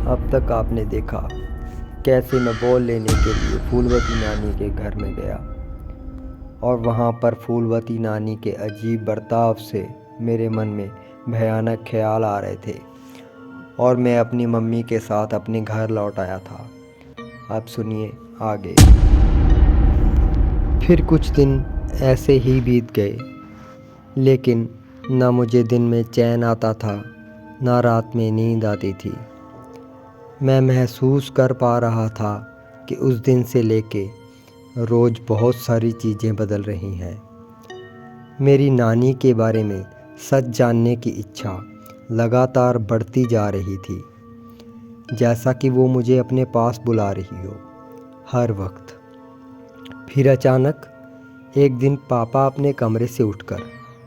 अब तक आपने देखा कैसे मैं बॉल लेने के लिए फूलवती नानी के घर में गया और वहाँ पर फूलवती नानी के अजीब बर्ताव से मेरे मन में भयानक ख्याल आ रहे थे और मैं अपनी मम्मी के साथ अपने घर लौट आया था। अब सुनिए आगे। फिर कुछ दिन ऐसे ही बीत गए, लेकिन ना मुझे दिन में चैन आता था, ना रात में नींद आती थी। मैं महसूस कर पा रहा था कि उस दिन से लेके रोज़ बहुत सारी चीज़ें बदल रही हैं। मेरी नानी के बारे में सच जानने की इच्छा लगातार बढ़ती जा रही थी, जैसा कि वो मुझे अपने पास बुला रही हो हर वक्त। फिर अचानक एक दिन पापा अपने कमरे से उठकर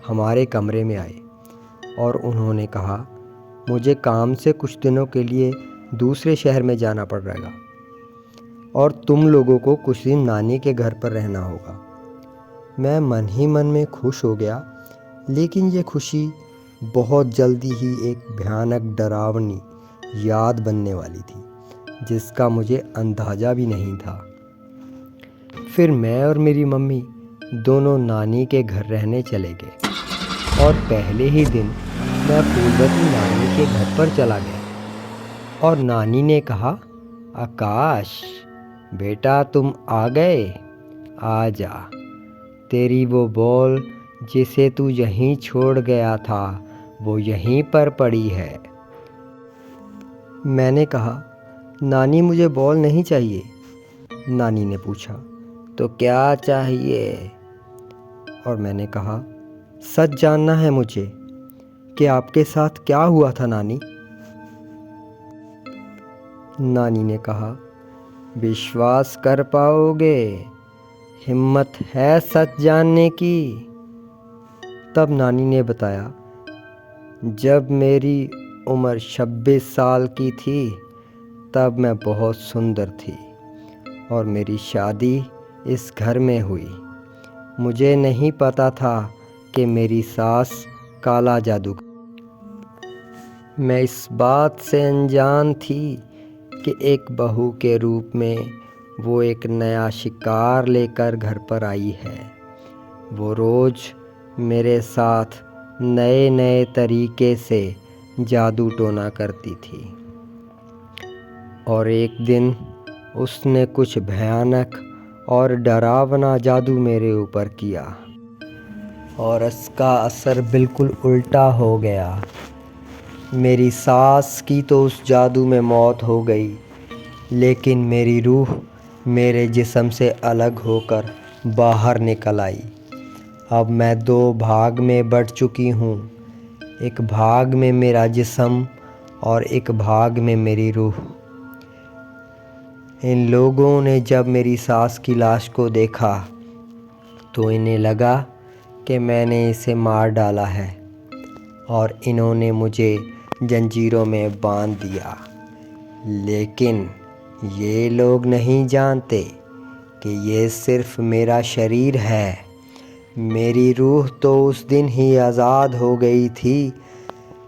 हमारे कमरे में आए और उन्होंने कहा, मुझे काम से कुछ दिनों के लिए दूसरे शहर में जाना पड़ रहेगा और तुम लोगों को कुछ दिन नानी के घर पर रहना होगा। मैं मन ही मन में खुश हो गया, लेकिन ये खुशी बहुत जल्दी ही एक भयानक डरावनी याद बनने वाली थी, जिसका मुझे अंदाज़ा भी नहीं था। फिर मैं और मेरी मम्मी दोनों नानी के घर रहने चले गए और पहले ही दिन मैं फूलवती नानी के घर पर चला गया और नानी ने कहा, आकाश बेटा तुम आ गए, आ जा। तेरी वो बॉल जिसे तू यहीं छोड़ गया था वो यहीं पर पड़ी है। मैंने कहा, नानी मुझे बॉल नहीं चाहिए। नानी ने पूछा, तो क्या चाहिए? और मैंने कहा, सच जानना है मुझे कि आपके साथ क्या हुआ था नानी। नानी ने कहा, विश्वास कर पाओगे, हिम्मत है सच जानने की। तब नानी ने बताया, जब मेरी उम्र 26 साल की थी तब मैं बहुत सुंदर थी और मेरी शादी इस घर में हुई। मुझे नहीं पता था कि मेरी सास काला जादू। मैं इस बात से अनजान थी कि एक बहू के रूप में वो एक नया शिकार लेकर घर पर आई है। वो रोज़ मेरे साथ नए नए तरीके से जादू टोना करती थी और एक दिन उसने कुछ भयानक और डरावना जादू मेरे ऊपर किया और इसका असर बिल्कुल उल्टा हो गया। मेरी सास की तो उस जादू में मौत हो गई, लेकिन मेरी रूह मेरे जिस्म से अलग होकर बाहर निकल आई। अब मैं 2 भाग में बँट चुकी हूँ, एक भाग में मेरा जिस्म और एक भाग में मेरी रूह। इन लोगों ने जब मेरी सास की लाश को देखा तो इन्हें लगा कि मैंने इसे मार डाला है और इन्होंने मुझे जंजीरों में बांध दिया। लेकिन ये लोग नहीं जानते कि ये सिर्फ मेरा शरीर है। मेरी रूह तो उस दिन ही आज़ाद हो गई थी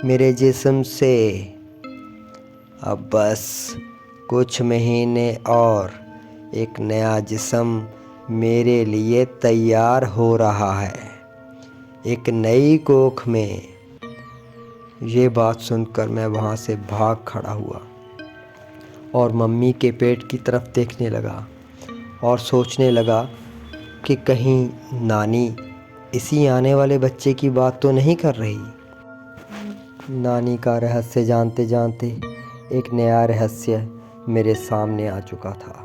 मेरे जिस्म से। अब बस कुछ महीने और एक नया जिस्म मेरे लिए तैयार हो रहा है, एक नई कोख में। ये बात सुनकर मैं वहाँ से भाग खड़ा हुआ और मम्मी के पेट की तरफ देखने लगा और सोचने लगा कि कहीं नानी इसी आने वाले बच्चे की बात तो नहीं कर रही। नानी का रहस्य जानते जानते एक नया रहस्य मेरे सामने आ चुका था।